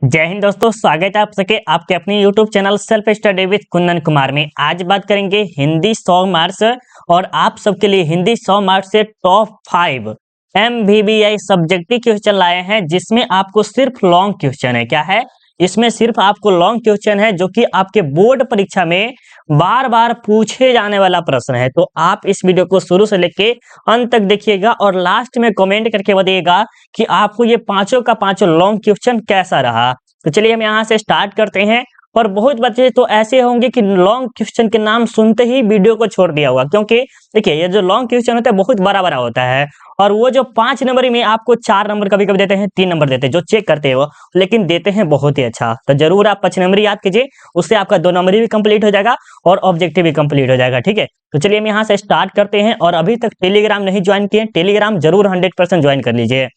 जय हिंद दोस्तों, स्वागत है आप सबके आपके अपने YouTube channel self study with Kundan Kumar में। आज बात करेंगे हिंदी 100 मार्क्स और आप सबके लिए हिंदी 100 मार्क्स से टॉप 5 MVBI सब्जेक्टिव क्वेश्चन लाए हैं, जिसमें आपको सिर्फ लॉन्ग क्वेश्चन है। क्या है इसमें? सिर्फ आपको लॉन्ग क्वेश्चन है, जो कि आपके बोर्ड परीक्षा में बार बार पूछे जाने वाला प्रश्न है। तो आप इस वीडियो को शुरू से लेके अंत तक देखिएगा और लास्ट में कमेंट करके बताइएगा कि आपको ये पांचों का पांचों लॉन्ग क्वेश्चन कैसा रहा। तो चलिए हम यहाँ से स्टार्ट करते हैं। और बहुत बच्चे तो ऐसे होंगे कि लॉन्ग क्वेश्चन के नाम सुनते ही वीडियो को छोड़ दिया होगा, क्योंकि देखिए ये जो लॉन्ग क्वेश्चन होता है बहुत बड़ा बड़ा होता है। और वो जो 5 नंबर में आपको 4 नंबर कभी कभी देते हैं, 3 नंबर देते हैं, जो चेक करते हैं वो, लेकिन देते हैं बहुत ही अच्छा। तो जरूर आप 5 नंबर याद कीजिए, उससे आपका 2 नंबर भी कंप्लीट हो जाएगा और ऑब्जेक्टिव भी कंप्लीट हो जाएगा। ठीक है, तो चलिए हम यहाँ से स्टार्ट करते हैं। और अभी तक टेलीग्राम नहीं ज्वाइन किए, टेलीग्राम जरूर 100% ज्वाइन कर लीजिए,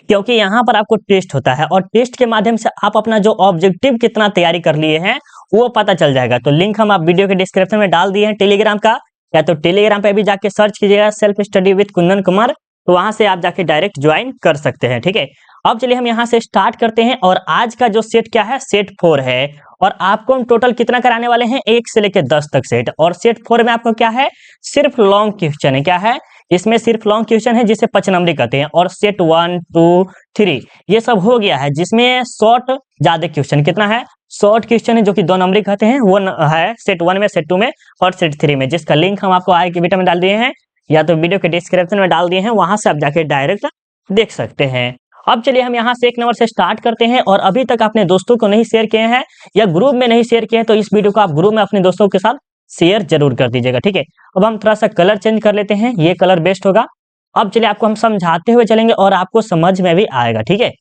क्योंकि यहाँ पर आपको टेस्ट होता है और टेस्ट के माध्यम से आप अपना जो ऑब्जेक्टिव कितना तैयारी कर लिए हैं वो पता चल जाएगा। तो लिंक हम आप वीडियो के डिस्क्रिप्शन में डाल दिए हैं टेलीग्राम का, या तो टेलीग्राम पे भी जाके सर्च कीजिएगा self study with Kundan Kumar, तो वहां से आप जाके डायरेक्ट ज्वाइन कर सकते हैं। ठीक है, अब चलिए हम यहाँ से स्टार्ट करते हैं। और आज का जो सेट क्या है, सेट 4 है। और आपको हम टोटल कितना कराने वाले हैं, 1 से लेकर 10 तक सेट। और सेट 4 में आपको क्या है, सिर्फ लॉन्ग क्वेश्चन है। क्या है इसमें? सिर्फ लॉन्ग क्वेश्चन है, जिसे 5 नंबरी कहते हैं। और सेट 1 2 3 ये सब हो गया है, जिसमें शॉर्ट ज्यादा क्वेश्चन कितना है, शॉर्ट क्वेश्चन है, जो कि 2 नंबरी कहते हैं, वो है सेट 1 में, सेट 2 में और सेट 3 में, जिसका लिंक हम आपको आई के वीडियो में डाल दिए हैं, या तो वीडियो के डिस्क्रिप्शन में डाल दिए हैं, वहां से आप जाके डायरेक्ट देख सकते हैं। अब चलिए हम यहाँ से 1 नंबर से स्टार्ट करते हैं। और अभी तक अपने दोस्तों को नहीं शेयर किए हैं या ग्रुप में नहीं शेयर किए हैं, तो इस वीडियो को आप ग्रुप में अपने दोस्तों के साथ शेयर जरूर कर दीजिएगा। ठीक है, अब हम थोड़ा सा कलर चेंज कर लेते हैं, ये कलर बेस्ट होगा। अब चलिए आपको हम समझाते हुए चलेंगे और आपको समझ में भी आएगा। ठीक है,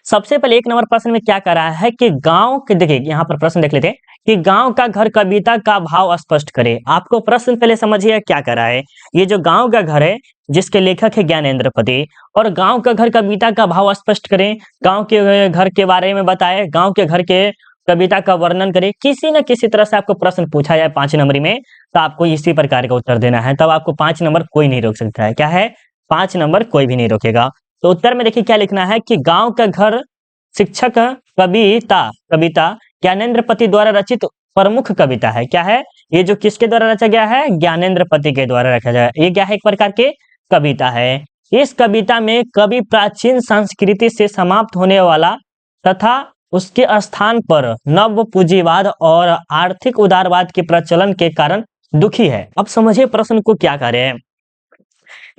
सबसे पहले 1 नंबर प्रश्न में क्या कर रहा है कि गांव के, देखिए यहाँ पर प्रश्न देख लेते हैं कि गांव का घर कविता का भाव स्पष्ट करे। आपको प्रश्न पहले समझिए क्या कर रहा है। ये जो गांव का घर है, जिसके लेखक है ज्ञानेंद्र पति, और गांव का घर कविता का भाव स्पष्ट करें, गांव के घर के बारे में बताए, गांव के घर के कविता का वर्णन करे। किसी न किसी तरह से आपको प्रश्न पूछा जाए 5 नंबर में, तो आपको इसी प्रकार का उत्तर देना है। तब आपको 5 नंबर कोई नहीं रोक सकता है। क्या है? 5 नंबर कोई भी नहीं रोकेगा। तो उत्तर में देखिए क्या लिखना है कि गांव का घर शिक्षक कविता ज्ञानेंद्र पति द्वारा रचित प्रमुख कविता है। क्या है? ये जो किसके द्वारा रचा गया है, ज्ञानेंद्र पति के द्वारा रखा गया है। ये क्या है, एक प्रकार के कविता है। इस कविता में कवि प्राचीन संस्कृति से समाप्त होने वाला तथा उसके स्थान पर नव पूंजीवाद और आर्थिक उदारवाद के प्रचलन के कारण दुखी है। अब समझिए प्रश्न को क्या कर रहे हैं।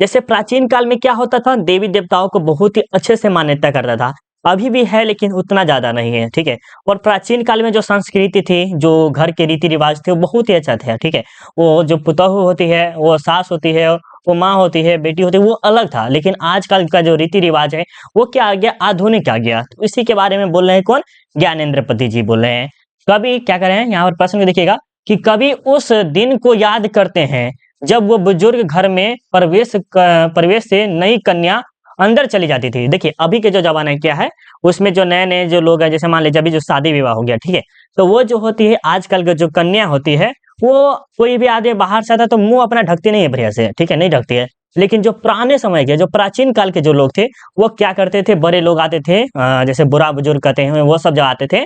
जैसे प्राचीन काल में क्या होता था, देवी देवताओं को बहुत ही अच्छे से मान्यता करता था, अभी भी है लेकिन उतना ज्यादा नहीं है। ठीक है, और प्राचीन काल में जो संस्कृति थी, जो घर के रीति रिवाज थे, वो बहुत ही अच्छा था। ठीक है, वो जो पुतहु होती है, वो सास होती है, वो माँ होती है, बेटी होती है, वो अलग था। लेकिन आजकल का जो रीति रिवाज है वो क्या आ गया, आधुनिक आ गया। तो इसी के बारे में बोल रहे हैं कौन, ज्ञानेंद्र पति जी बोल रहे हैं। कवि क्या कर रहे हैं, यहाँ पर प्रश्न में देखिएगा कि कवि उस दिन को याद करते हैं जब वो बुजुर्ग घर में प्रवेश से नई कन्या अंदर चली जाती थी। देखिए अभी के जो जमाना क्या है, उसमें जो नए नए जो लोग हैं, जैसे मान लीजिए अभी जो शादी विवाह हो गया, ठीक है, तो वो जो होती है आजकल की जो कन्या होती है, वो कोई भी आदमी बाहर से आता है तो मुंह अपना ढकती नहीं है बढ़िया से। ठीक है, नहीं ढकती है। लेकिन जो पुराने समय के, जो प्राचीन काल के जो लोग थे, वो क्या करते थे, बड़े लोग आते थे, जैसे बुरा बुजुर्ग कहते हैं, वो सब जब आते थे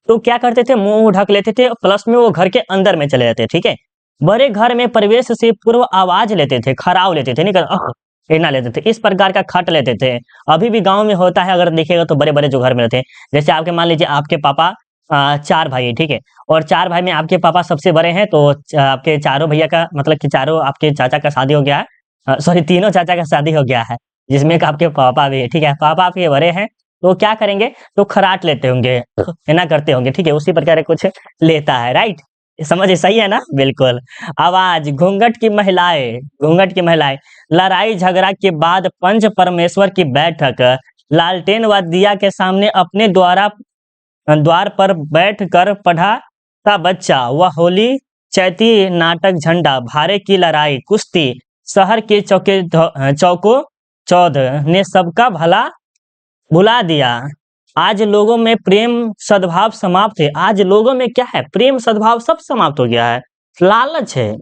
तो क्या करते थे, मुंह ढक लेते थे, प्लस में वो घर के अंदर में चले जाते। ठीक है, बड़े घर में प्रवेश से पूर्व आवाज लेते थे, खराव लेते थे, नहीं कर ना लेते थे, इस प्रकार का खट लेते थे। अभी भी गांव में होता है, अगर देखिएगा तो बड़े बड़े जो घर में रहते हैं, जैसे आपके मान लीजिए आपके पापा 4 भाई है। ठीक है, और 4 भाई में आपके पापा सबसे बड़े हैं, तो आपके चारों भैया का मतलब कि चारों आपके चाचा का शादी हो गया है, सॉरी तीनों चाचा का शादी हो गया है, जिसमें आपके पापा भी है। ठीक है, पापा आपके बड़े हैं, तो क्या करेंगे, तो खराट लेते होंगे, है ना, करते होंगे। ठीक है, उसी प्रकार कुछ लेता है, राइट, समझ सही है ना, बिल्कुल। आवाज, घूंघट की महिलाएं, लड़ाई झगड़ा के बाद पंच परमेश्वर की बैठक, लालटेन व दिया के सामने अपने द्वार पर बैठ कर पढ़ा था बच्चा, वह होली, चैती नाटक, झंडा, भारे की लड़ाई, कुश्ती, शहर के चौको चौध ने सबका भला भुला दिया। आज लोगों में प्रेम सद्भाव समाप्त है। आज लोगों में क्या है, प्रेम सद्भाव सब समाप्त हो गया है। लालच है,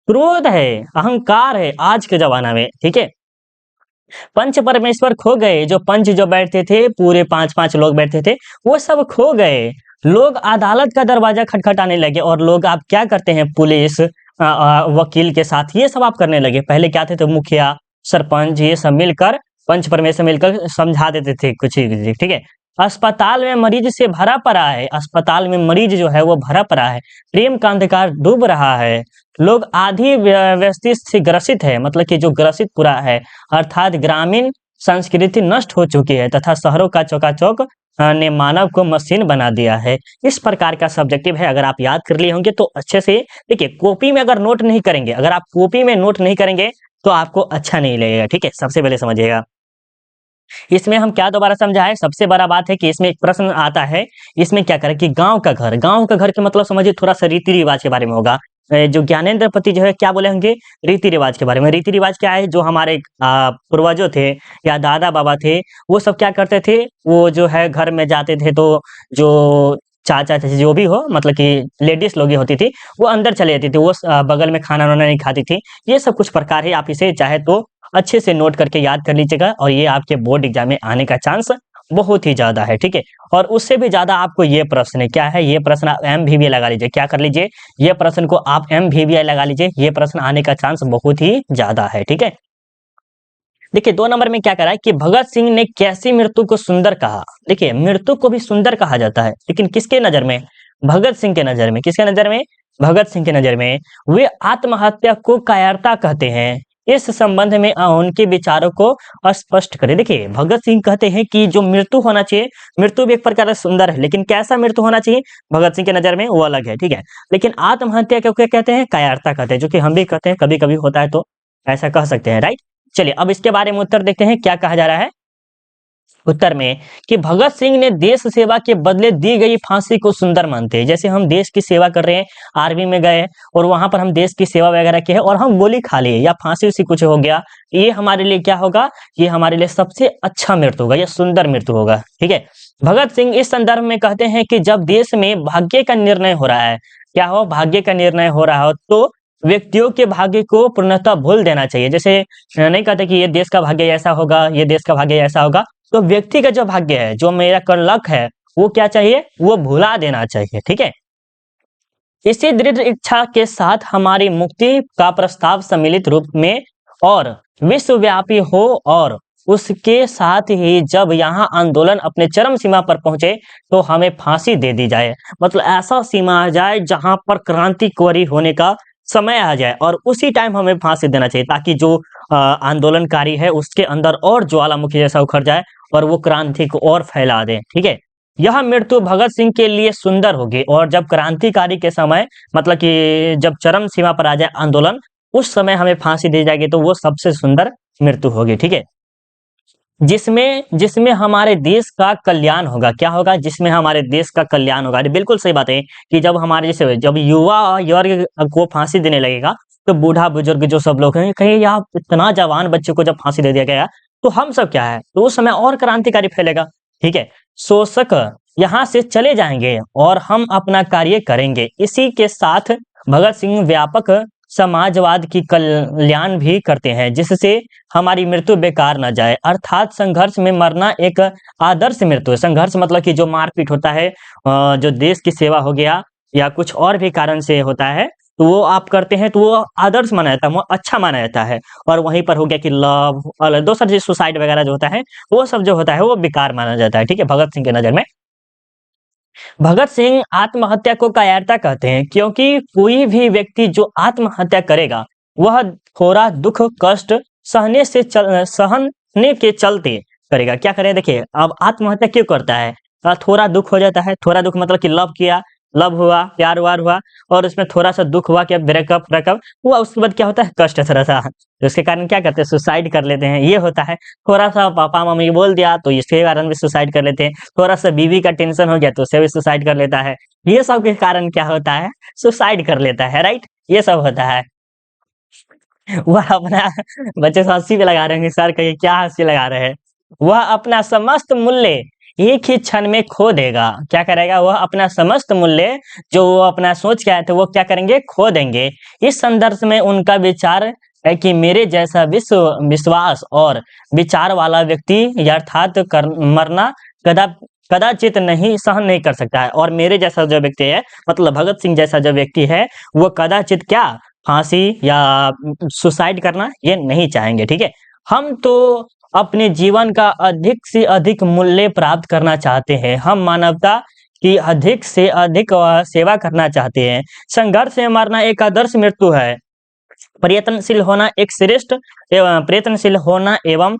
क्रोध है, अहंकार है आज के जमाना में। ठीक है, पंच परमेश्वर खो गए, जो पंच जो बैठते थे पूरे 5-5 लोग बैठते थे, वो सब खो गए। लोग अदालत का दरवाजा खटखटाने लगे और लोग आप क्या करते हैं पुलिस वकील के साथ ये सब आप करने लगे। पहले क्या थे तो मुखिया, सरपंच ये सब मिलकर पंच परमेश्वर मिलकर समझा देते थे कुछ ही, ठीक है। अस्पताल में मरीज से भरा पड़ा है, अस्पताल में मरीज जो है वो भरा पड़ा है। प्रेम का अंधकार डूब रहा है। लोग आधी व्यवस्थित से ग्रसित है, मतलब कि जो ग्रसित पूरा है, अर्थात ग्रामीण संस्कृति नष्ट हो चुकी है तथा शहरों का चौकाचौक ने मानव को मशीन बना दिया है। इस प्रकार का सब्जेक्टिव है, अगर आप याद कर लिए होंगे तो अच्छे से देखिए। कॉपी में अगर नोट नहीं करेंगे, अगर आप कॉपी में नोट नहीं करेंगे तो आपको अच्छा नहीं लगेगा, ठीक है। सबसे पहले समझिएगा इसमें हम क्या दोबारा समझाएं। सबसे बड़ा बात है कि इसमें एक प्रश्न आता है, इसमें क्या करें कि गांव का घर के मतलब समझिए थोड़ा सा रीति रिवाज के बारे में होगा। जो ज्ञानेंद्र पति जो है क्या बोले होंगे, रीति रिवाज के बारे में। रीति रिवाज क्या है, जो हमारे पूर्वजों थे या दादा बाबा थे, वो सब क्या करते थे, वो जो है घर में जाते थे तो जो चाचा चाची जो भी हो, मतलब कि लेडीज लोग ही होती थी, वो अंदर चले जाती थी, वो बगल में खाना वाना नहीं खाती थी। ये सब कुछ प्रकार है, आप इसे चाहे तो अच्छे से नोट करके याद कर लीजिएगा और ये आपके बोर्ड एग्जाम में आने का चांस बहुत ही ज्यादा है, ठीक है। और उससे भी ज्यादा आपको ये प्रश्न क्या है, ये प्रश्न आप MVVI लगा लीजिए। क्या कर लीजिए, ये प्रश्न को आप MVVI लगा लीजिए, ये प्रश्न आने का चांस बहुत ही ज्यादा है, ठीक है। देखिए 2 नंबर में क्या करा है कि भगत सिंह ने कैसी मृत्यु को सुंदर कहा। देखिए मृत्यु को भी सुंदर कहा जाता है, लेकिन किसके नजर में, भगत सिंह के नजर में। किसके नजर में, भगत सिंह के नजर में। वे आत्महत्या को कायरता कहते हैं। इस संबंध में उनके विचारों को स्पष्ट करें। देखिए भगत सिंह कहते हैं कि जो मृत्यु होना चाहिए, मृत्यु भी एक प्रकार से सुंदर है, लेकिन कैसा मृत्यु होना चाहिए भगत सिंह के नजर में वो अलग है, ठीक है। लेकिन आत्महत्या को क्या कहते हैं, कायरता कहते हैं, जो कि हम भी कहते हैं, कभी कभी होता है तो ऐसा कह सकते हैं, राइट। चलिए अब इसके बारे में उत्तर देखते हैं क्या कहा जा रहा है उत्तर में, कि भगत सिंह ने देश सेवा के बदले दी गई फांसी को सुंदर मानते हैं। जैसे हम देश की सेवा कर रहे हैं, आर्मी में गए और वहां पर हम देश की सेवा वगैरह की है और हम गोली खा लिए या फांसी उसी कुछ हो गया, ये हमारे लिए क्या होगा, ये हमारे लिए सबसे अच्छा मृत्यु होगा, ये सुंदर मृत्यु होगा, ठीक है। भगत सिंह इस संदर्भ में कहते हैं कि जब देश में भाग्य का निर्णय हो रहा है, क्या हो, भाग्य का निर्णय हो रहा हो, तो व्यक्तियों के भाग्य को पूर्णतः भूल देना चाहिए। जैसे नहीं कहते कि ये देश का भाग्य ऐसा होगा, ये देश का भाग्य ऐसा होगा, तो व्यक्ति का जो भाग्य है, जो मेरा कर्लक है, वो क्या चाहिए, वो भुला देना चाहिए, ठीक है। इसी दृढ़ इच्छा के साथ हमारी मुक्ति का प्रस्ताव सम्मिलित रूप में और विश्वव्यापी हो, और उसके साथ ही जब यहाँ आंदोलन अपने चरम सीमा पर पहुंचे तो हमें फांसी दे दी जाए। मतलब ऐसा सीमा आ जाए जहां पर क्रांतिकारी होने का समय आ जाए और उसी टाइम हमें फांसी देना चाहिए, ताकि जो आंदोलनकारी है उसके अंदर और ज्वालामुखी जैसा उखड़ जाए और वो क्रांति को और फैला दे, ठीक है। यह मृत्यु भगत सिंह के लिए सुंदर होगी, और जब क्रांतिकारी के समय, मतलब कि जब चरम सीमा पर आ जाए आंदोलन, उस समय हमें फांसी दी जाएगी तो वो सबसे सुंदर मृत्यु होगी, ठीक है। जिसमें जिसमें हमारे देश का कल्याण होगा। क्या होगा, जिसमें हमारे देश का कल्याण होगा। अरे बिल्कुल सही बात है कि जब हमारे जैसे जब युवा वर्ग को फांसी देने लगेगा तो बूढ़ा बुजुर्ग जो सब लोग हैं कहेंगे यार इतना जवान बच्चे को जब फांसी दे दिया गया तो हम सब क्या है, तो उस समय और क्रांतिकारी फैलेगा, ठीक है। शोषक यहाँ से चले जाएंगे और हम अपना कार्य करेंगे। इसी के साथ भगत सिंह व्यापक समाजवाद की कल्याण भी करते हैं, जिससे हमारी मृत्यु बेकार न जाए। अर्थात संघर्ष में मरना एक आदर्श मृत्यु है। संघर्ष मतलब कि जो मारपीट होता है, जो देश की सेवा हो गया या कुछ और भी कारण से होता है, तो वो आप करते हैं तो वो आदर्श माना जाता है, वो अच्छा माना जाता है। और वहीं पर हो गया कि लव और दूसरा सुसाइड वगैरह जो होता है, वो सब जो होता है वो बेकार माना जाता है, ठीक है, भगत सिंह के नजर में। भगत सिंह आत्महत्या को कायरता कहते हैं, क्योंकि कोई भी व्यक्ति जो आत्महत्या करेगा वह थोड़ा दुख कष्ट सहने के चलते करेगा। क्या करें, देखिए अब आत्महत्या क्यों करता है, थोड़ा दुख हो जाता है। थोड़ा दुख मतलब कि लव किया, लव हुआ, प्यार वार हुआ और उसमें थोड़ा सा दुख हुआ, क्या ब्रेकअप ब्रेकअप हुआ, उसके बाद क्या होता है, कष्ट थोड़ा सा, तो इसके कारण क्या करते हैं, सुसाइड कर लेते हैं। ये होता है। थोड़ा सा पापा मम्मी बोल दिया तो इसके कारण भी सुसाइड कर लेते हैं। थोड़ा सा बीवी का टेंशन हो गया तो उसे भी सुसाइड कर लेता है। ये सब के कारण क्या होता है, सुसाइड कर लेता है, राइट, ये सब होता है। वह अपना बच्चे से हंसी भी लगा रहे हैं सर, कहिए क्या हंसी लगा रहे हैं। वह अपना समस्त मूल्य एक ही क्षण में खो देगा। क्या करेगा, वह अपना समस्त मूल्य जो वो अपना सोच के आए थे वो क्या करेंगे, खो देंगे। इस संदर्भ में उनका विचार है कि मेरे जैसा विश्वास और विचार वाला व्यक्ति यथार्थ कर मरना कदा कदाचित नहीं सहन नहीं कर सकता है, और मेरे जैसा जो व्यक्ति है, मतलब भगत सिंह जैसा जो व्यक्ति है, वो कदाचित क्या फांसी या सुसाइड करना ये नहीं चाहेंगे। ठीक है, हम तो अपने जीवन का अधिक से अधिक मूल्य प्राप्त करना चाहते हैं। हम मानवता की अधिक से अधिक सेवा करना चाहते हैं। संघर्ष में मरना एक आदर्श मृत्यु है। प्रयत्नशील होना एवं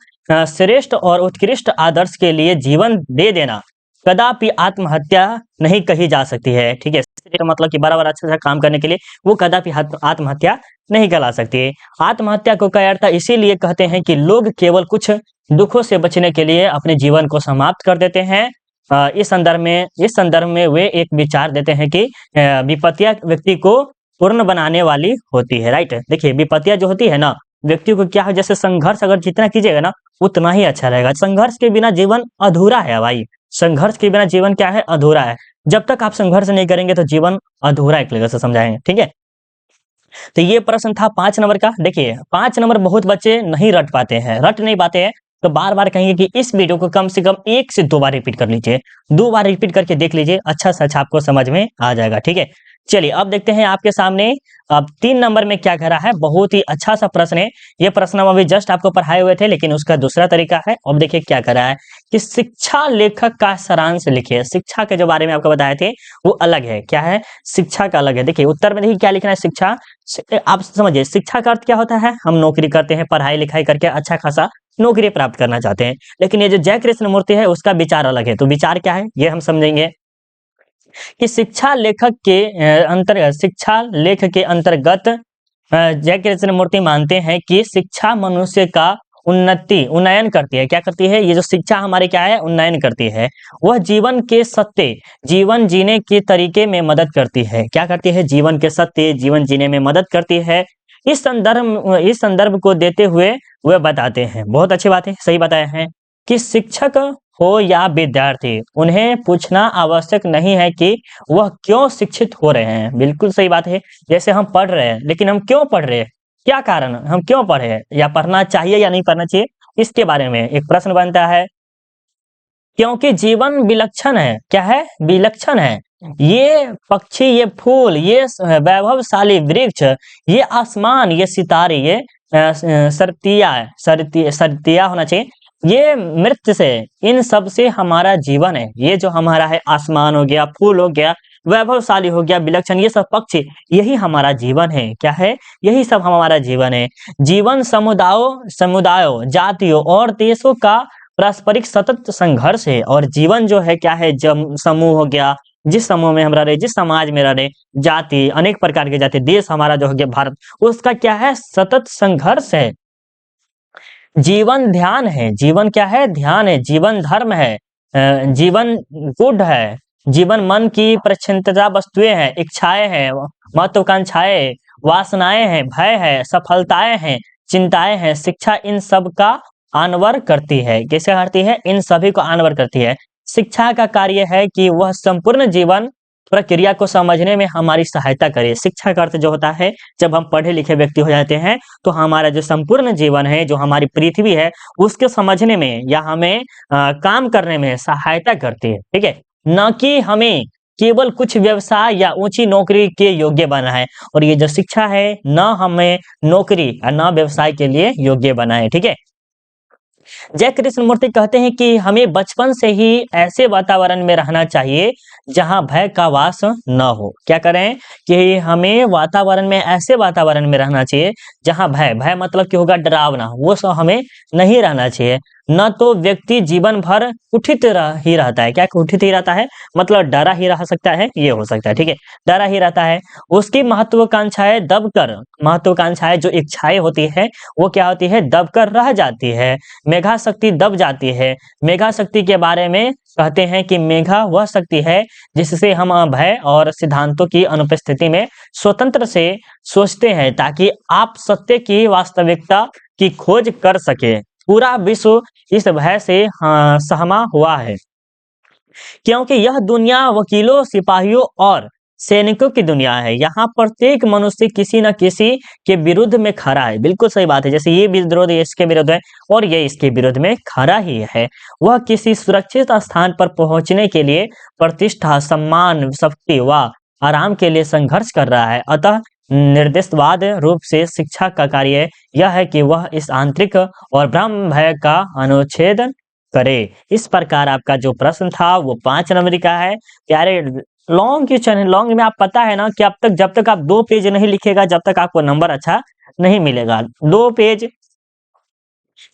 श्रेष्ठ और उत्कृष्ट आदर्श के लिए जीवन दे देना कदापि आत्महत्या नहीं कही जा सकती है। ठीक है, तो मतलब कि बराबर अच्छा सा काम करने के लिए वो कदापि आत्महत्या नहीं कहला सकती। आत्महत्या को कायरता इसीलिए कहते हैं कि लोग केवल कुछ दुखों से बचने के लिए अपने जीवन को समाप्त कर देते हैं। इस संदर्भ में वे एक विचार देते हैं कि विपत्तियां व्यक्ति को पूर्ण बनाने वाली होती है। राइट, देखिए विपत्तियां जो होती है ना, व्यक्ति को क्या है, जैसे संघर्ष अगर जितना कीजिएगा ना उतना ही अच्छा रहेगा। संघर्ष के बिना जीवन अधूरा है भाई, संघर्ष के बिना जीवन क्या है, अधूरा है। जब तक आप संघर्ष नहीं करेंगे तो जीवन अधूरा एक तरह से समझाएंगे। ठीक है, तो ये प्रश्न था 5 नंबर का। देखिए 5 नंबर बहुत बच्चे नहीं रट पाते हैं, रट नहीं पाते हैं, तो बार बार कहेंगे कि इस वीडियो को कम से कम 1 से 2 बार रिपीट कर लीजिए, 2 बार रिपीट करके देख लीजिए, अच्छा से अच्छा आपको समझ में आ जाएगा। ठीक है, चलिए अब देखते हैं आपके सामने अब 3 नंबर में क्या कह रहा है। बहुत ही अच्छा सा प्रश्न है ये प्रश्न, हम अभी जस्ट आपको पढ़ाए हुए थे लेकिन उसका दूसरा तरीका है। अब देखिए क्या कह रहा है कि शिक्षा लेखक का सारांश लिखिए। शिक्षा के जो बारे में आपको बताए थे वो अलग है, क्या है, शिक्षा का अलग है। देखिए उत्तर में देखिए क्या लिखना है, शिक्षा। आप समझिए शिक्षा का अर्थ क्या होता है, हम नौकरी करते हैं, पढ़ाई लिखाई करके अच्छा खासा नौकरी प्राप्त करना चाहते हैं। लेकिन ये जो जय कृष्ण मूर्ति है उसका विचार अलग है। तो विचार क्या है ये हम समझेंगे कि शिक्षा लेख के अंतर्गत जय कृष्ण मूर्ति मानते हैं कि शिक्षा मनुष्य का उन्नयन करती है। क्या करती है, ये जो शिक्षा हमारे क्या है, उन्नयन करती है। वह जीवन के सत्य जीवन जीने के तरीके में मदद करती है। क्या करती है, जीवन के सत्य जीवन जीने में मदद करती है। इस संदर्भ को देते हुए वे बताते हैं, बहुत अच्छी बात है, सही बताया है, कि शिक्षक हो या विद्यार्थी उन्हें पूछना आवश्यक नहीं है कि वह क्यों शिक्षित हो रहे हैं। बिल्कुल सही बात है, जैसे हम पढ़ रहे हैं लेकिन हम क्यों पढ़ रहे हैं, क्या कारण, हम क्यों पढ़ रहे हैं, या पढ़ना चाहिए या नहीं पढ़ना चाहिए, इसके बारे में एक प्रश्न बनता है। क्योंकि जीवन विलक्षण है, क्या है, विलक्षण है। ये पक्षी, ये फूल, ये वैभवशाली वृक्ष, ये आसमान, ये सितारे, ये सरतिया होना चाहिए, ये मृत्यु से, इन सब से हमारा जीवन है। ये जो हमारा है, आसमान हो गया, फूल हो गया, वैभवशाली हो गया, विलक्षण, ये सब पक्षी, यही हमारा जीवन है। क्या है, यही सब हमारा जीवन है। जीवन समुदायों जातियों और देशों का पारस्परिक सतत संघर्ष है। और जीवन जो है क्या है, जब समूह हो गया, जिस समूह में हम रह रहे, जिस समाज में रह रहे, जाति, अनेक प्रकार के जाति, देश हमारा जो हो गया भारत, उसका क्या है, सतत संघर्ष है। जीवन ध्यान है, जीवन क्या है, ध्यान है। जीवन धर्म है, जीवन गुड है। जीवन मन की प्रच्छन्नता वस्तुएं हैं, इच्छाएं हैं, महत्वाकांक्षाएं, वासनाएं हैं, भय है, सफलताएं हैं, चिंताएं हैं। शिक्षा इन सब का अनावर करती है। कैसे करती है, इन सभी को अनावर करती है। शिक्षा का कार्य है कि वह संपूर्ण जीवन प्रक्रिया को समझने में हमारी सहायता करे। शिक्षा का अर्थ जो होता है, जब हम पढ़े लिखे व्यक्ति हो जाते हैं तो हमारा जो संपूर्ण जीवन है, जो हमारी पृथ्वी है, उसके समझने में या हमें काम करने में सहायता करती है। ठीक है, न कि हमें केवल कुछ व्यवसाय या ऊंची नौकरी के योग्य बना है। और ये जो शिक्षा है, न हमें नौकरी और न व्यवसाय के लिए योग्य बनाए। ठीक है, जय कृष्ण मूर्ति कहते हैं कि हमें बचपन से ही ऐसे वातावरण में रहना चाहिए जहां भय का वास न हो। क्या करें कि हमें वातावरण में, ऐसे वातावरण में रहना चाहिए जहां भय मतलब क्या होगा, डरावना, वो सब हमें नहीं रहना चाहिए। न तो व्यक्ति जीवन भर कुठित ही रहता है। क्या कुठित ही रहता है, मतलब डरा ही रह सकता है, ये हो सकता है। ठीक है, डरा ही रहता है। उसकी महत्वाकांक्षाएं जो इच्छाएं होती है वो क्या होती है, दबकर रह जाती है। मेघा शक्ति दब जाती है। मेघा शक्ति के बारे में कहते हैं कि मेघा वह शक्ति है जिससे हम भय और सिद्धांतों की अनुपस्थिति में स्वतंत्र से सोचते हैं, ताकि आप सत्य की वास्तविकता की खोज कर सके। पूरा विश्व इस भय से सहमा हुआ है, क्योंकि यह दुनिया वकीलों, सिपाहियों और सैनिकों की दुनिया है। यहाँ प्रत्येक मनुष्य किसी न किसी के विरुद्ध में खड़ा है। बिल्कुल सही बात है। जैसे ये विरोध इसके विरुद्ध है और ये इसके विरुद्ध में खड़ा ही है। वह किसी सुरक्षित स्थान पर पहुंचने के लिए प्रतिष्ठा, सम्मान, शक्ति व आराम के लिए संघर्ष कर रहा है। अतः निर्देशवाद रूप से शिक्षा का कार्य यह है कि वह इस आंतरिक और ब्रह्म भय का अनुच्छेद करे। इस प्रकार आपका जो प्रश्न था वो 5 नंबर का है। प्यारे लॉन्ग क्वेश्चन है। लॉन्ग में आप पता है ना कि अब तक जब तक आप 2 पेज नहीं लिखेगा जब तक आपको नंबर अच्छा नहीं मिलेगा। 2 पेज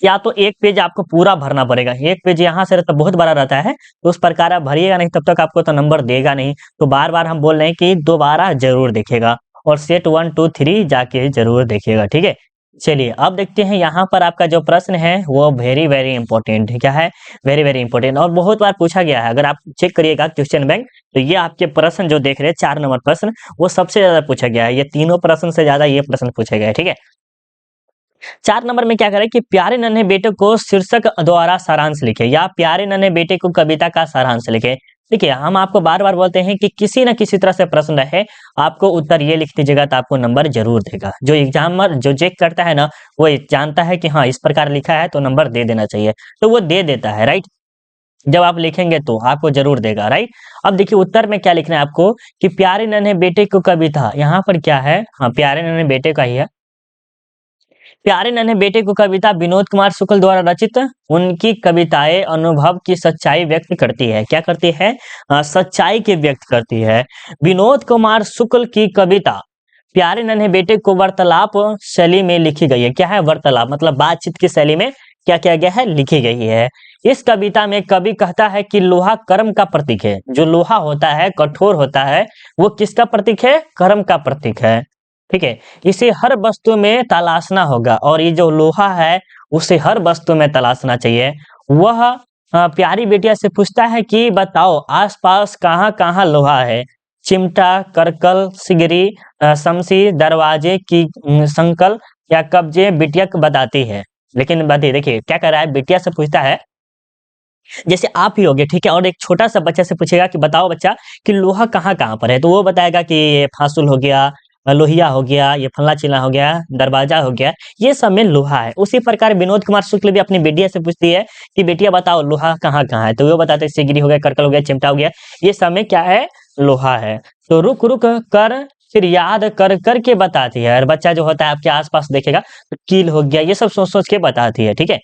या तो 1 पेज आपको पूरा भरना पड़ेगा। 1 पेज यहाँ से रहता बहुत बड़ा रहता है, तो उस प्रकार आप भरिएगा नहीं तब तक आपको तो नंबर देगा नहीं। तो बार-बार हम बोल रहे हैं कि दोबारा ज़रूर देखिएगा और सेट 1, 2, 3 जाके ज़रूर देखिएगा, ठीक है? चलिए अब देखते हैं यहाँ पर आपका जो प्रश्न है वो वेरी वेरी इंपॉर्टेंट है। क्या है? वेरी वेरी इंपॉर्टेंट और बहुत बार पूछा गया है। अगर आप चेक करिएगा क्वेश्चन बैंक तो ये आपके प्रश्न जो देख रहे हैं 4 नंबर प्रश्न वो सबसे ज़्यादा पूछा गया है। ये तीनों प्रश्न से ज़्यादा ये प्रश्न पूछे गए हैं, ठीक है? 4 नंबर में क्या करें कि प्यारे नन्हे बेटे को शीर्षक द्वारा सारांश लिखे या प्यारे नन्हे बेटे को कविता का सारांश लिखे। देखिए हम आपको बार-बार बोलते हैं कि किसी न किसी तरह से प्रश्न रहे, आपको उत्तर ये लिख दीजिएगा तो आपको नंबर ज़रूर देगा। जो एग्जामर जो चेक करता है ना, वो जानता है कि हाँ, इस प्रकार लिखा है तो नंबर दे देना चाहिए, तो वो दे देता है, राइट? जब आप लिखेंगे तो आपको ज़रूर देगा, राइट? अब देखिए उत्तर में क्या लिखना है आपको कि प्यारे नन्हे बेटे को कविता, यहाँ पर क्या है? हाँ, प्यारे नन्हे बेटे का ही है। प्यारे नन्हे बेटे को कविता विनोद कुमार शुक्ल द्वारा रचित। उनकी कविताएं अनुभव की सच्चाई व्यक्त करती है। क्या करती है? सच्चाई के व्यक्त करती है। विनोद कुमार शुक्ल की कविता प्यारे नन्हे बेटे को वार्तालाप शैली में लिखी गई है। क्या है वार्तालाप? मतलब बातचीत की शैली में क्या किया गया है? लिखी गई है। इस कविता में कवि कहता है कि लोहा कर्म का प्रतीक है। जो लोहा होता है, कठोर होता है, वो किसका प्रतीक है? कर्म का प्रतीक है। ठीक है? इसे हर वस्तु में तलाशना होगा और ये जो लोहा है उसे हर वस्तु में तलाशना चाहिए। वह प्यारी बिटिया से पूछता है कि बताओ आस-पास कहाँ-कहाँ लोहा है? चिमटा, करकल, सिगरी, शमशी, दरवाजे की संकल या कब्जे बिटिया को बताती है। लेकिन बताइए देखिए क्या कर रहा है बिटिया से पूछता है जैसे आप ही होगे ठीक है और एक छोटा सा बच्चा से पूछेगा कि बताओ बच्चा कि लोहा कहाँ-कहाँ पर है? तो वो बताएगा कि ये फासुल हो गया, लोहिया हो गया, ये फलना-चिलना हो गया, दरवाजा हो गया, ये सब में लोहा है। उसी प्रकार विनोद कुमार शुक्ल भी अपनी बेटिया से पूछती है कि बेटिया बताओ लोहा कहाँ-कहाँ है? तो वो बताते हैं सिगरी हो गया, करकल हो गया, चिमटा हो गया, ये सब में क्या है? लोहा है। तो रुक-रुक कर फिर याद कर के बताती है और बच्चा जो होता है आपके आस-पास देखेगा तो कील हो गया, ये सब सोच-सोच के बताती है, ठीक है?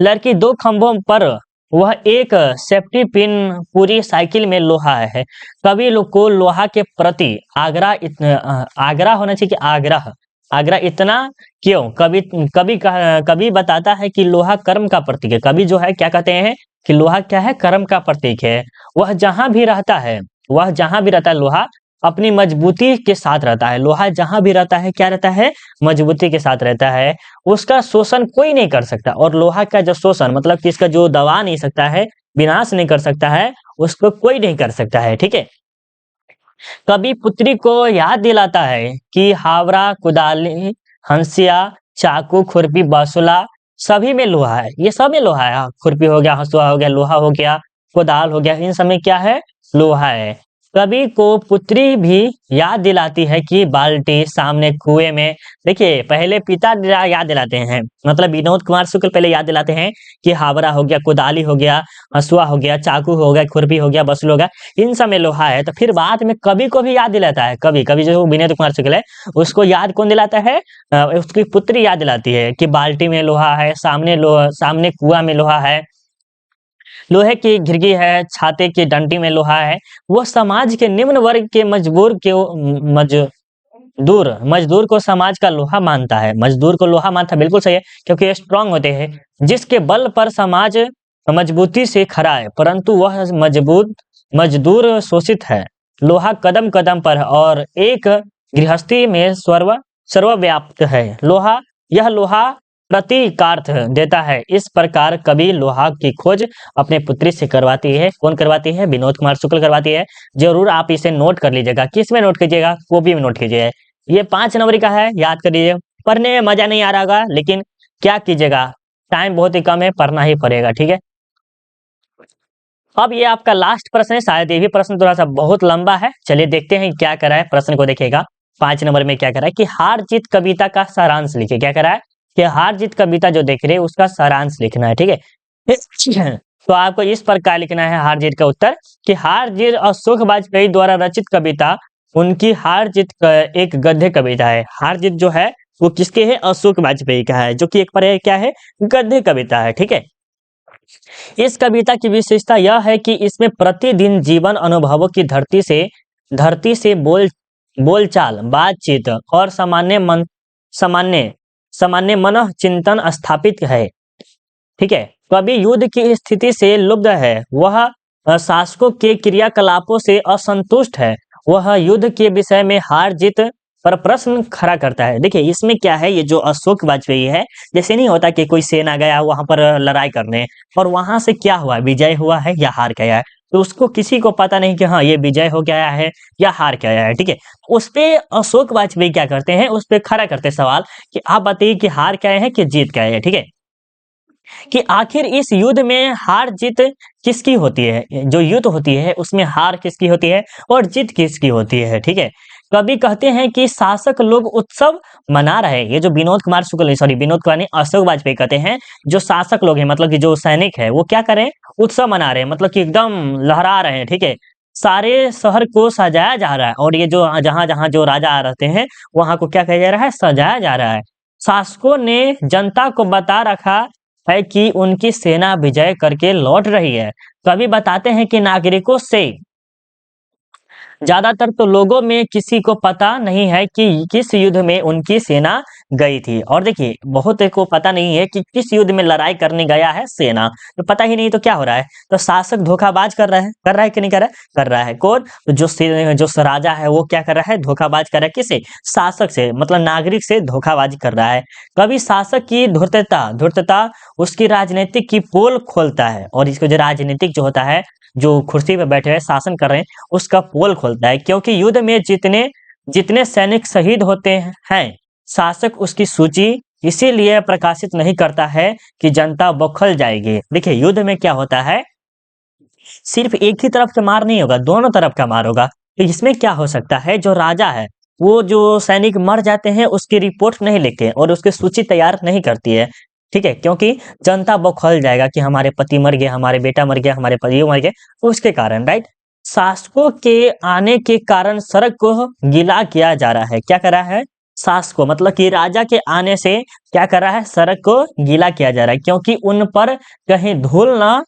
लड़की 2 खंभों पर वह एक सेफ्टी पिन पूरी साइकिल में लोहा है। कवि लोग को लोहा के प्रति आग्रह होना चाहिए कि आग्रह आग्रह इतना क्यों? कवि बताता है कि लोहा कर्म का प्रतीक है। कवि जो है क्या कहते हैं कि लोहा क्या है? कर्म का प्रतीक है। वह जहाँ भी रहता है लोहा अपनी मजबूती के साथ रहता है। लोहा जहाँ भी रहता है क्या रहता है? मजबूती के साथ रहता है। उसका शोषण कोई नहीं कर सकता और लोहा का जो शोषण मतलब कि इसका जो दबा नहीं सकता है, विनाश नहीं कर सकता है, उसको कोई नहीं कर सकता है, ठीक है? कभी पुत्री को याद दिलाता है कि हावड़ा, कुदाली, हंसिया, चाकू, खुरपी, बासुला सभी में लोहा है। ये सब में लोहा है। खुरपी हो गया, हंसुआ हो गया, लोहा हो गया, कुदाल हो गया, इन सब में क्या है? लोहा है। कवि को पुत्री भी याद दिलाती है कि बाल्टी सामने कुएं में देखिए पहले पिता याद दिलाते हैं मतलब विनोद कुमार शुक्ल पहले याद दिलाते हैं कि हावड़ा हो गया, कुदाली हो गया, हंसुआ हो गया, चाकू हो गया, खुरपी हो गया, बसुल हो गया, इन सब में लोहा है। तो फिर बाद में कवि को भी याद दिलाता है। कवि जो विनोद कुमार शुक्ल है उसको याद कौन दिलाता है? उसकी पुत्री याद दिलाती है कि बाल्टी में लोहा है, सामने कुआं में लोहा है, लोहे की घिरगी है, छाते की डंडी में लोहा है। वो समाज के निम्न वर्ग के मजदूर को समाज का लोहा मानता है। मजदूर को लोहा मानता है, बिल्कुल सही है क्योंकि ये स्ट्रांग होते हैं जिसके बल पर समाज मजबूती से खड़ा है परंतु वह मजदूर शोषित है। लोहा कदम कदम पर है और एक गृहस्थी में सर्वव्याप्त है। यह लोहा प्रतीकार्थ देता है। इस प्रकार कवि लोहा की खोज अपने पुत्री से करवाती है। कौन करवाती है? विनोद कुमार शुक्ल करवाती है। जरूर आप इसे नोट कर लीजिएगा। किस में नोट कीजिएगा? कॉपी में नोट कीजिए। ये 5 नंबर का है, याद कर लीजिए। पढ़ने में मजा नहीं आ रहा होगा लेकिन क्या कीजिएगा? टाइम बहुत ही कम है, पढ़ना ही पड़ेगा, ठीक है? अब ये आपका लास्ट प्रश्न है, शायद ये भी प्रश्न थोड़ा सा बहुत लंबा है। चलिए देखते हैं क्या करा है, प्रश्न को देखिएगा। 5 नंबर में क्या करा है कि हार जीत कविता का सारांश लिखिए। क्या करा है कि हार जीत कविता जो देख रहे हैं उसका सारांश लिखना है, ठीक है। तो आपको इस प्रकार लिखना है हार जीत का उत्तर कि हार जीत अशोक वाजपेयी द्वारा रचित कविता उनकी हार जीत एक गद्य कविता है। हार जीत जो है वो किसके है, अशोक वाजपेयी का है, जो कि एक पर क्या है, गद्य कविता है, ठीक है। इस कविता की विशेषता यह है कि इसमें प्रतिदिन जीवन अनुभवों की धरती से बोलचाल, बातचीत और सामान्य सामान्य मन चिंतन स्थापित है, ठीक है। कवि युद्ध की स्थिति से लुब्ध है, वह शासकों के क्रियाकलापों से असंतुष्ट है, वह युद्ध के विषय में हार जीत पर प्रश्न खड़ा करता है। देखिए इसमें क्या है, ये जो अशोक वाजपेयी है, जैसे नहीं होता कि कोई सेना गया वहां पर लड़ाई करने और वहां से क्या हुआ, विजय हुआ है या हार गया है, तो उसको किसी को पता नहीं कि हाँ ये विजय हो गया है या हार गया है, ठीक है। उस पे अशोक वाजपेयी क्या करते हैं, उस पे खड़ा करते सवाल कि आप बताइए कि हार क्या है कि जीत क्या है, ठीक है। कि आखिर इस युद्ध में हार जीत किसकी होती है, जो युद्ध होती है उसमें हार किसकी होती है और जीत किसकी होती है, ठीक है। कवि कहते हैं कि शासक लोग उत्सव मना रहे हैं, ये जो विनोद कुमार शुक्ल, सॉरी विनोद कुमार नहीं, अशोक वाजपेयी कहते हैं जो शासक लोग हैं, मतलब कि जो सैनिक है वो क्या करें, उत्सव मना रहे हैं, मतलब कि एकदम लहरा रहे हैं, ठीक है। सारे शहर को सजाया जा रहा है और ये जो जहां जहां जो राजा रहते हैं वहां को क्या किया जा रहा है, सजाया जा रहा है। शासकों ने जनता को बता रखा है कि उनकी सेना विजय करके लौट रही है। कवि बताते हैं कि नागरिकों से ज्यादातर तो लोगों में किसी को पता नहीं है कि किस युद्ध में उनकी सेना गई थी। और देखिए बहुत को पता नहीं है कि किस युद्ध में लड़ाई करने गया है सेना, तो पता ही नहीं तो क्या हो रहा है, तो शासक धोखाबाज कर रहा है कि नहीं कर रहा है, कर रहा है। कौन, जो राजा है वो क्या कर रहा है, धोखाबाज कर रहा है, किसे, शासक से, मतलब नागरिक से धोखाबाजी कर रहा है। कभी शासक की धूर्तता उसकी राजनीतिक की पोल खोलता है, और इसको जो राजनीतिक जो होता है, जो कुर्सी पे बैठे हैं शासन कर रहे हैं, उसका पोल खोलता है। क्योंकि युद्ध में जितने जितने सैनिक शहीद होते हैं, शासक उसकी सूची इसीलिए प्रकाशित नहीं करता है कि जनता बौखल जाएगी। देखिए युद्ध में क्या होता है, सिर्फ एक ही तरफ से मार नहीं होगा, दोनों तरफ का मार होगा। तो इसमें क्या हो सकता है, जो राजा है वो जो सैनिक मर जाते हैं उसकी रिपोर्ट नहीं लिखते और उसकी सूची तैयार नहीं करती है, ठीक है। क्योंकि जनता बौखल जाएगा कि हमारे पति मर गए, हमारे बेटा मर गया, हमारे पति मर गए, तो उसके कारण, राइट। शासकों के आने के कारण सड़क को गीला किया जा रहा है। क्या कर रहा है, शासकों मतलब कि राजा के आने से क्या कर रहा है, सड़क को गीला किया जा रहा है, क्योंकि उन पर कहीं धूल ना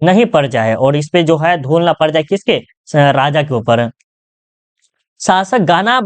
नहीं पड़ जाए, और इस पे जो है धूल ना पड़ जाए किसके, राजा के ऊपर। शासक गाना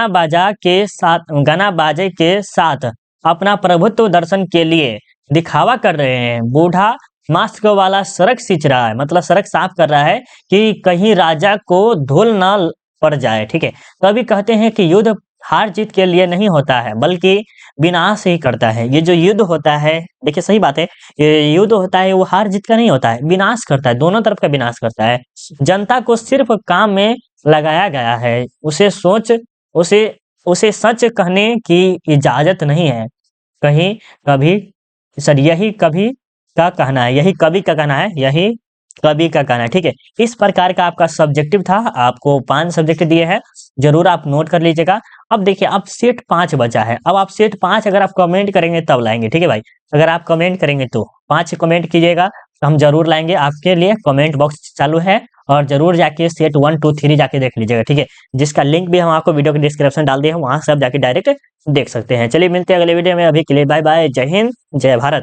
बाजे के साथ अपना प्रभुत्व दर्शन के लिए दिखावा कर रहे हैं। बूढ़ा मास्क वाला सड़क सींच रहा है, मतलब सड़क साफ कर रहा है कि कहीं राजा को धूल ना पड़ जाए, ठीक है। तो अभी कहते हैं कि युद्ध हार जीत के लिए नहीं होता है बल्कि विनाश ही करता है। ये जो युद्ध होता है, देखिए सही बात है, ये युद्ध होता है वो हार जीत का नहीं होता है, विनाश करता है, दोनों तरफ का विनाश करता है। जनता को सिर्फ काम में लगाया गया है, उसे उसे सच कहने की इजाजत नहीं है। कहीं कभी सर यही कभी का कहना है, यही कवि का कहना है, यही कवि का कहना है, ठीक है। इस प्रकार का आपका सब्जेक्टिव था, आपको 5 सब्जेक्ट दिए हैं, जरूर आप नोट कर लीजिएगा। अब देखिए अब सेट 5 बचा है, अब आप सेट 5 अगर आप कमेंट करेंगे तब लाएंगे, ठीक है भाई। अगर आप कमेंट करेंगे तो 5 कमेंट कीजिएगा, तो हम जरूर लाएंगे आपके लिए। कमेंट बॉक्स चालू है और जरूर जाके सेट 1 2 3 जाके देख लीजिएगा, ठीक है। जिसका लिंक भी हम आपको वीडियो के डिस्क्रिप्शन डाल दिए हैं, वहां से आप जाके डायरेक्ट देख सकते हैं। चलिए मिलते हैं अगले वीडियो में, अभी के लिए बाय बाय, जय हिंद जय भारत।